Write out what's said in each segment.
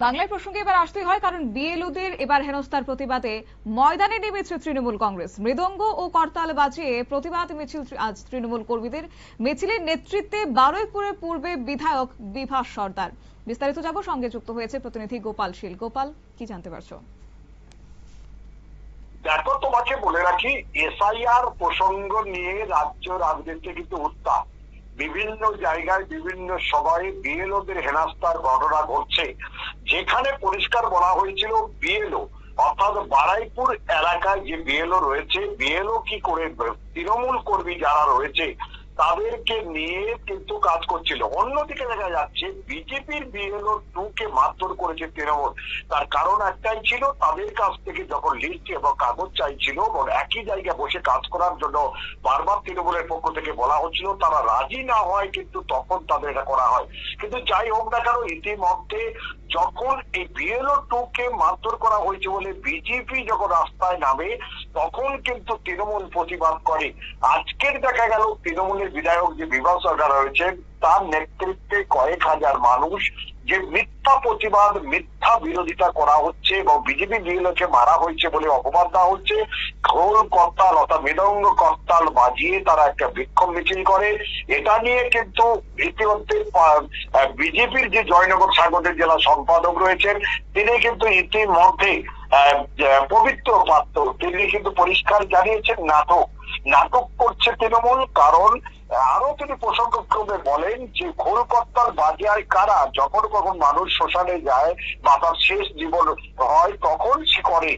বাংলায় প্রসঙ্গে এবার আসতেই হয়, কারণ বিএলওদের এবার হেনস্থার প্রতিবাদে ময়দানে নেমেছে তৃণমূল কংগ্রেস। মৃদঙ্গ ও করতাল বাজিয়ে প্রতিবাদ মিছিল আজ তৃণমূল কর্মীদের। মিছিলের নেতৃত্বে বারুইপুরের পূর্বে বিধায়ক বিভাস সর্দার। বিস্তারিত যাব, সঙ্গে যুক্ত হয়েছে প্রতিনিধি গোপাল শীল। গোপাল, কি জানতে পারছো? দেখো, তোমাকে বলে রাখি, এসআইআর প্রসঙ্গ নিয়ে রাজ্য রাজনীতি কিন্তু উত্তাপ। বিভিন্ন জায়গায় বিভিন্ন সভায় বিএলওদের হেনস্থার ঘটনা ঘটছে, যেখানে পরিষ্কার বলা হয়েছিল বিএলও অর্থাৎ বারুইপুর এলাকায় যে বিএলও রয়েছে, বিএলও কি করে তৃণমূল কর্মী যারা রয়েছে তাদেরকে নিয়ে কিন্তু কাজ করছিল। অন্যদিকে দেখা যাচ্ছে বিজেপির বিএলও 2 কে মারধর করেছে তৃণমূল। তার কারণ একটাই ছিল, তাদের কাছ থেকে যখন লিস্ট এবং কাগজ চাইছিল এবং একই জায়গায় বসে কাজ করার জন্য বারবার তৃণমূলের পক্ষ থেকে বলা হচ্ছিল, তারা রাজি না হয় কিন্তু তখন তাদের এটা করা হয়। কিন্তু যাই হোক না কেন, ইতিমধ্যে যখন এই বিএলও 2 কে মারধর করা হয়েছে বলে বিজেপি যখন রাস্তায় নামে, তখন কিন্তু তৃণমূল প্রতিবাদ করে। আজকের দেখা গেল তৃণমূলের বিধায়ক যে বিভাস সরকার রয়েছেন, তার নেতৃত্বে কয়েক হাজার মানুষ যে মিথ্যা প্রতিবাদ, মিথ্যা বিরোধিতা করা হচ্ছে এবং বিজেপি বিএলওকে মারা হয়েছে বলে অপবাদ দেওয়া হচ্ছে, খোল করতাল অর্থাৎ মৃদঙ্গ করতাল বাজিয়ে তারা একটা বিক্ষোভ মিছিল করে। এটা নিয়ে কিন্তু ইতিমধ্যে বিজেপির যে জয়নগর স্বাগতের জেলা সম্পাদক রয়েছেন, তিনি কিন্তু ইতিমধ্যে পবিত্র পাত্র তিনি কিন্তু পরিষ্কার জানিয়েছেন নাটক করছে তৃণমূল। কারণ আরো তিনি প্রসঙ্গক্রমে বলেন যে খোল করতাল বাজায় কারা, যখন কখন মানুষ শ্মশানে যায় বা তার শেষ জীবন হয় তখন সে করে।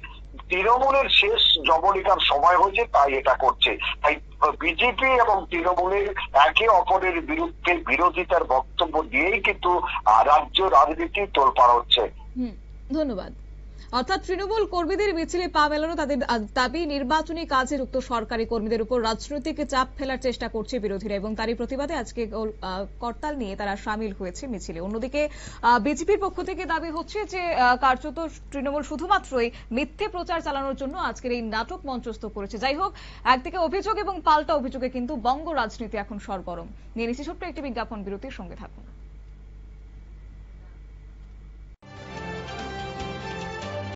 তৃণমূলের শেষ যবনিকার সময় হয়েছে, তাই এটা করছে। তাই বিজেপি এবং তৃণমূলের একে অপরের বিরুদ্ধে বিরোধিতার বক্তব্য দিয়েই কিন্তু রাজ্য রাজনীতি তোলপাড় হচ্ছে। ধন্যবাদ। অর্থাৎ তৃণমূল কর্মীদের মিছিলে পা মেলানো, তাদের দাবি নির্বাচনী কাজে যুক্ত সরকারি কর্মীদের উপর রাজনৈতিক চাপ ফেলার চেষ্টা করছে বিরোধীরা, এবং তারই প্রতিবাদে আজকে করতাল নিয়ে তারা সামিল হয়েছে মিছিলে। অন্যদিকে বিজেপির পক্ষ থেকে দাবি হচ্ছে যে কার্যত তৃণমূল শুধুমাত্রই মিথ্যে প্রচার চালানোর জন্য আজকের এই নাটক মঞ্চস্থ করেছে। যাই হোক, একদিকে অভিযোগ এবং পাল্টা অভিযোগে কিন্তু বঙ্গ রাজনীতি এখন সরগরম। নিয়ে নিচ্ছি ছোট্ট একটি বিজ্ঞাপন বিরতির, সঙ্গে থাকুন।